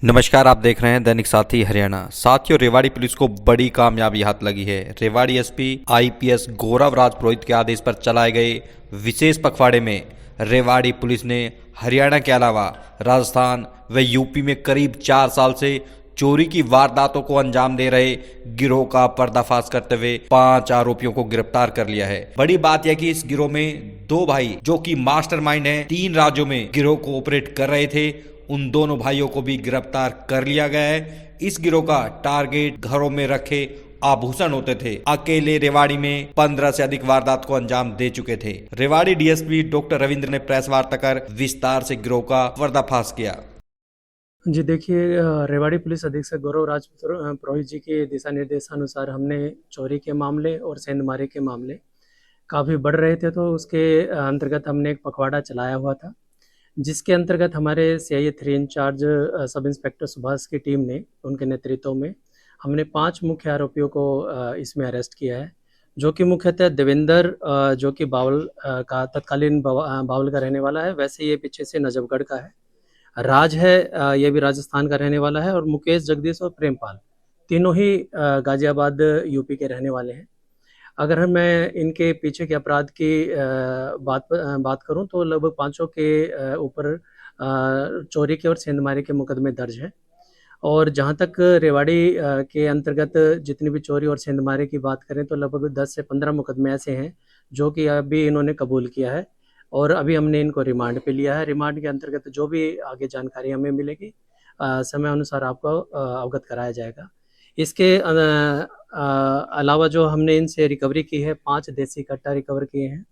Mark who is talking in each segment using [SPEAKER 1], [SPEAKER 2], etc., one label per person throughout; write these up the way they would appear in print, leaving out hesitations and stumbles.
[SPEAKER 1] नमस्कार, आप देख रहे हैं दैनिक साथी हरियाणा। साथियों, रेवाड़ी पुलिस को बड़ी कामयाबी हाथ लगी है। रेवाड़ी एसपी आईपीएस गौरव राज पुरोहित के आदेश पर चलाए गए विशेष पखवाड़े में रेवाड़ी पुलिस ने हरियाणा के अलावा राजस्थान व यूपी में करीब 4 साल से चोरी की वारदातों को अंजाम दे रहे गिरोह का पर्दाफाश करते हुए 5 आरोपियों को गिरफ्तार कर लिया है। बड़ी बात यह कि इस गिरोह में 2 भाई जो कि मास्टरमाइंड हैं, 3 राज्यों में गिरोह को ऑपरेट कर रहे थे, उन दोनों भाइयों को भी गिरफ्तार कर लिया गया है। इस गिरोह का टारगेट घरों में रखे आभूषण होते थे। अकेले रेवाड़ी में 15 से अधिक वारदात को अंजाम दे चुके थे। रेवाड़ी डीएसपी डॉक्टर रविंद्र ने प्रेस वार्ता कर विस्तार से गिरोह का पर्दाफाश किया।
[SPEAKER 2] जी देखिए, रेवाड़ी पुलिस अधीक्षक गौरव राज पुरोहित जी के दिशा निर्देशानुसार हमने चोरी के मामले और सेंधमारी के मामले काफ़ी बढ़ रहे थे, तो उसके अंतर्गत हमने एक पखवाड़ा चलाया हुआ था, जिसके अंतर्गत हमारे CIA 3 in charge sub inspector Subhash की टीम ने, उनके नेतृत्व में हमने 5 मुख्य आरोपियों को इसमें अरेस्ट किया है, जो कि मुख्यतः देवेंद्र, जो कि बावल का तत्कालीन बावल का रहने वाला है। वैसे ये पीछे से नजफगढ़ का है। राज है, ये भी राजस्थान का रहने वाला है। और मुकेश, जगदीश और प्रेमपाल, तीनों ही गाजियाबाद यूपी के रहने वाले हैं। अगर मैं इनके पीछे के अपराध की बात करूं तो लगभग 500 के ऊपर चोरी के और सेंधमारी के मुकदमे दर्ज हैं। और जहां तक रेवाड़ी के अंतर्गत जितनी भी चोरी और सेंधमारी की बात करें तो लगभग 10 से 15 मुकदमे ऐसे हैं जो कि अभी इन्होंने कबूल किया है, और अभी हमने इनको रिमांड पे लिया है। रिमांड के अंतर्गत जो भी आगे जानकारी हमें मिलेगी समय अनुसार आपको अवगत कराया जाएगा। इसके अलावा जो हमने इनसे रिकवरी की है, 5 देसी कट्टा रिकवर किए हैं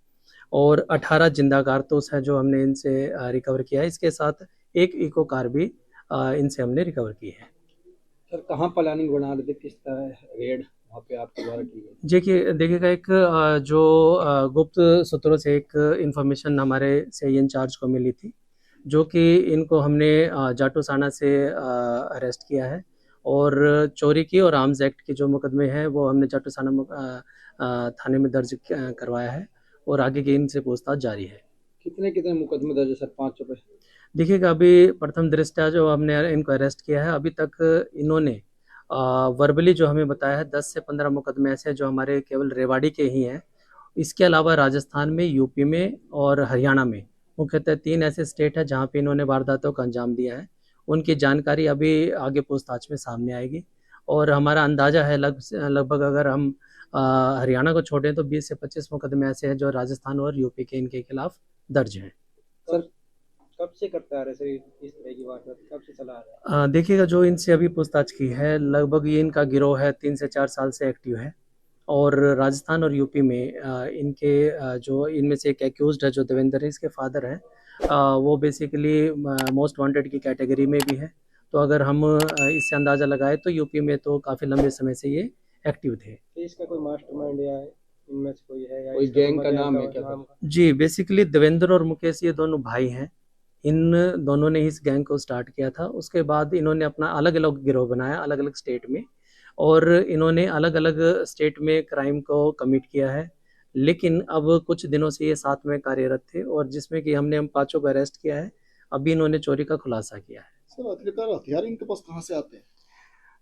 [SPEAKER 2] और 18 जिंदा कारतूस है जो हमने इनसे रिकवर किया है। इसके साथ एक इको कार भी इनसे हमने रिकवर की है।
[SPEAKER 3] सर, कहाँ प्लानिंग बना रहे थे, किस तरह रेड वहाँ पे आपके द्वारा की गई?
[SPEAKER 2] देखिएगा, एक जो गुप्त सूत्रों से एक इंफॉर्मेशन हमारे से इंचार्ज को मिली थी, जो कि इनको हमने जाटूसाना से अरेस्ट किया है, और चोरी की और आर्म्स एक्ट के जो मुकदमे हैं वो हमने जाटूसाना थाने में दर्ज करवाया है, और आगे की इनसे पूछताछ जारी है।
[SPEAKER 3] कितने कितने मुकदमे दर्ज है सर 500 पे?
[SPEAKER 2] देखिएगा, अभी प्रथम दृष्टया जो हमने इनको अरेस्ट किया है, अभी तक इन्होंने वर्बली जो हमें बताया है 10 से 15 मुकदमे ऐसे जो हमारे केवल रेवाड़ी के ही हैं। इसके अलावा राजस्थान में, यूपी में और हरियाणा में मुख्यतः 3 ऐसे स्टेट है जहाँ पे इन्होंने वारदातों का अंजाम दिया है। उनकी जानकारी अभी आगे पूछताछ में सामने आएगी, और हमारा अंदाजा है लगभग अगर हम हरियाणा को छोड़ें तो 20 से 25 मुकदमे ऐसे हैं जो राजस्थान और यूपी के इनके खिलाफ दर्ज हैं।
[SPEAKER 3] सर, कब से करता आ रहे सर इस तरह की बात, कब से चला आ रहा है?
[SPEAKER 2] देखिएगा, जो इनसे अभी पूछताछ की है, लगभग ये इनका गिरोह है 3 से 4 साल से एक्टिव है, और राजस्थान और यूपी में इनके जो इनमें से एक एक्यूज्ड है जो देवेंद्र है, इसके फादर हैं, वो बेसिकली मोस्ट वांटेड की कैटेगरी में भी है। तो अगर हम इससे अंदाज़ा लगाए तो यूपी में तो काफ़ी लंबे समय से ये एक्टिव थे।
[SPEAKER 3] तो इसका कोई मास्टरमाइंड या इनमें से कोई है, या कोई गैंग का नाम है क्या?
[SPEAKER 2] जी, बेसिकली देवेंद्र और मुकेश ये दोनों भाई हैं। इन दोनों ने इस गैंग को स्टार्ट किया था। उसके बाद इन्होंने अपना अलग अलग गिरोह बनाया अलग अलग स्टेट में, और इन्होंने अलग अलग स्टेट में क्राइम को कमिट किया है। लेकिन अब कुछ दिनों से ये साथ में कार्यरत थे, और जिसमें कि हम 5 को अरेस्ट किया है। अभी इन्होंने चोरी का खुलासा किया है।
[SPEAKER 4] सर, आखिरकार हथियार इनके पास कहाँ से आते हैं?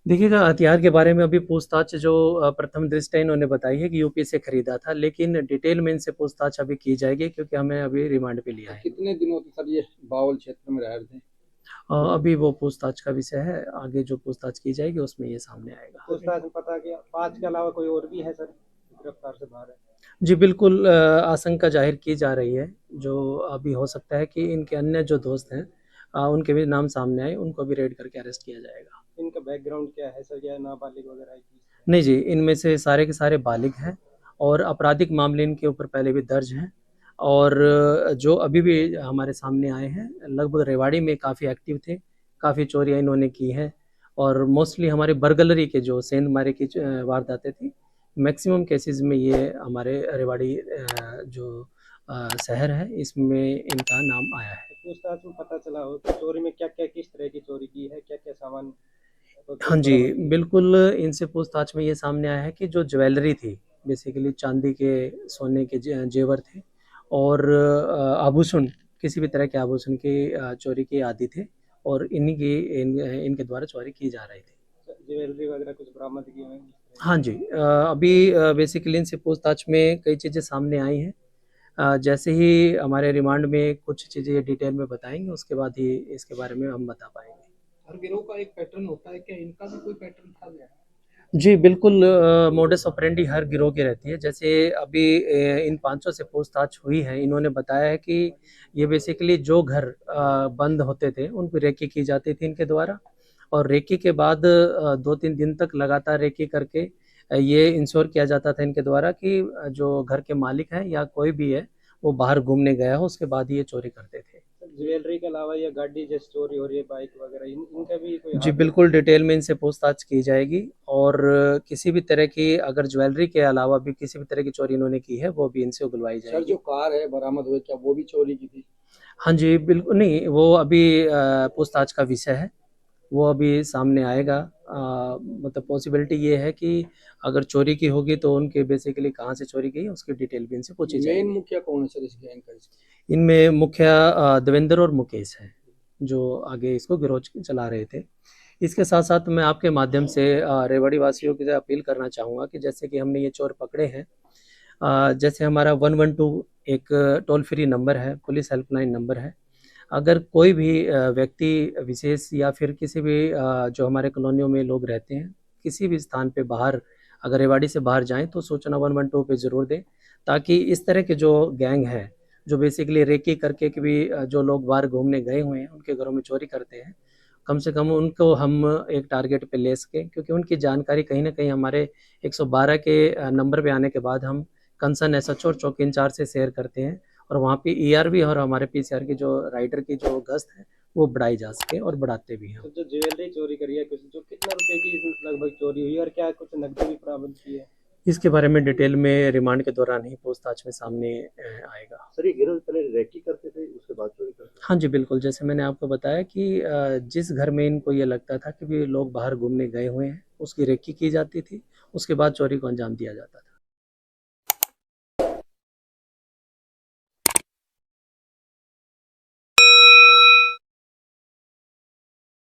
[SPEAKER 2] देखिएगा, हथियार के बारे में अभी पूछताछ जो प्रथम दृष्टया इन्होंने बताई है कि यूपी से खरीदा था, लेकिन डिटेल में इनसे पूछताछ अभी की जाएगी क्योंकि हमें अभी रिमांड पे लिया है।
[SPEAKER 3] कितने दिनों से सर ये बावल क्षेत्र में रह रहे थे?
[SPEAKER 2] अभी वो पूछताछ का विषय है, आगे जो पूछताछ की जाएगी उसमें ये सामने आएगा।
[SPEAKER 3] पूछताछ में पता किया 5 के अलावा कोई और भी है सर गिरफ्तार से बाहर है?
[SPEAKER 2] जी बिल्कुल, आशंका जाहिर की जा रही है। जो अभी हो सकता है कि इनके अन्य जो दोस्त हैं उनके भी नाम सामने आए, उनको भी रेड करके अरेस्ट किया जाएगा।
[SPEAKER 3] इनका बैकग्राउंड क्या है सर, या नाबालिग वगैरह है?
[SPEAKER 2] नहीं जी, इनमें से सारे के सारे बालिग हैं, और आपराधिक मामले इनके ऊपर पहले भी दर्ज हैं, और जो अभी भी हमारे सामने आए हैं लगभग रेवाड़ी में काफ़ी एक्टिव थे, काफ़ी चोरियाँ इन्होंने की हैं, और मोस्टली हमारे बरगलरी के जो सेंधमारी की वारदातें थी, मैक्सिमम केसेस में ये हमारे रेवाड़ी जो शहर है इसमें इनका नाम आया है।
[SPEAKER 3] पूछताछ में पता चला हो कि चोरी में क्या क्या, किस तरह की चोरी की है, क्या क्या सामान?
[SPEAKER 2] हाँ जी, बिल्कुल, इनसे पूछताछ में ये सामने आया है कि जो ज्वेलरी थी, बेसिकली चांदी के, सोने के जेवर थे, और आभूषण, किसी भी तरह के आभूषण की चोरी के आदी थे, और इनके द्वारा चोरी की जा रही थी।
[SPEAKER 3] ज्वेलरी वगैरह कुछ बरामद किए हैं?
[SPEAKER 2] हाँ जी, अभी बेसिकली इनसे पूछताछ में कई चीज़ें सामने आई हैं। जैसे ही हमारे रिमांड में कुछ चीज़ें डिटेल में बताएंगे, उसके बाद ही इसके बारे में हम बता पाएंगे।
[SPEAKER 5] हर गिरोह का एक पैटर्न होता है, क्या इनका भी कोई पैटर्न था क्या?
[SPEAKER 2] जी बिल्कुल, मोडस ऑपरेंडी हर गिरोह की रहती है। जैसे अभी इन 500 से पूछताछ हुई है, इन्होंने बताया है कि ये बेसिकली जो घर बंद होते थे उनको रेकी की जाती थी इनके द्वारा, और रेकी के बाद 2-3 दिन तक लगातार रेकी करके ये इंश्योर किया जाता था इनके द्वारा कि जो घर के मालिक हैं या कोई भी है वो बाहर घूमने गया हो, उसके बाद ही ये चोरी करते थे।
[SPEAKER 3] ज्वेलरी के अलावा या गाड़ी जैसे चोरी हो रही है, बाइक वगैरह, इनका भी कोई
[SPEAKER 2] जी
[SPEAKER 3] हाथ है?
[SPEAKER 2] बिल्कुल, डिटेल में इनसे पूछताछ की जाएगी, और किसी भी तरह की अगर ज्वेलरी के अलावा भी किसी भी तरह की चोरी इन्होंने की है वो भी इनसे उगलवाई
[SPEAKER 5] सर,
[SPEAKER 2] जाएगी।
[SPEAKER 5] जो कार है बरामद हुई, क्या वो भी चोरी की थी?
[SPEAKER 2] हाँ जी बिल्कुल, नहीं वो अभी पूछताछ का विषय है, वो अभी सामने आएगा। मतलब पॉसिबिलिटी ये है कि अगर चोरी की होगी तो उनके बेसिकली कहाँ से चोरी की है उसकी डिटेल भी इनसे पूछी
[SPEAKER 5] मेन
[SPEAKER 2] जाएगी।
[SPEAKER 5] मुखिया कौन है सर इस गैंग का?
[SPEAKER 2] इनमें मुखिया देवेंद्र और मुकेश है, जो आगे इसको गिरोह चला रहे थे। इसके साथ साथ मैं आपके माध्यम से रेवाड़ी वासियों की अपील करना चाहूँगा कि जैसे कि हमने ये चोर पकड़े हैं, जैसे हमारा 112 एक टोल फ्री नंबर है, पुलिस हेल्पलाइन नंबर है। अगर कोई भी व्यक्ति विशेष या फिर किसी भी जो हमारे कॉलोनियों में लोग रहते हैं, किसी भी स्थान पे बाहर अगर रेवाड़ी से बाहर जाएं तो सूचना 112 पे ज़रूर दें, ताकि इस तरह के जो गैंग है जो बेसिकली रेकी करके कि भी जो लोग बाहर घूमने गए हुए हैं उनके घरों में चोरी करते हैं, कम से कम उनको हम एक टारगेट पे ले सकें, क्योंकि उनकी जानकारी कहीं ना कहीं हमारे 112 के नंबर पे आने के बाद हम कंसर्न एसएचओ और चौकी इंचार्ज से शेयर करते हैं, और वहाँ पे ईआरबी और हमारे पीसीआर की जो राइडर की जो गश्त है वो बढ़ाई जा सके, और बढ़ाते भी हैं।
[SPEAKER 3] तो जो ज्वेलरी चोरी करी है, कुछ जो कितना रुपए की लगभग चोरी हुई है और क्या कुछ नकदी भी बरामद की है?
[SPEAKER 2] इसके बारे में डिटेल में रिमांड के दौरान ही पूछताछ में सामने आएगा।
[SPEAKER 4] सर ये गिरोह पहले रेकी करते थे, उसके बाद चोरी करते थे?
[SPEAKER 2] हाँ जी बिल्कुल, जैसे मैंने आपको बताया कि जिस घर में इनको ये लगता था कि भी लोग बाहर घूमने गए हुए हैं उसकी रेकी की जाती थी, उसके बाद चोरी को अंजाम दिया जाता था।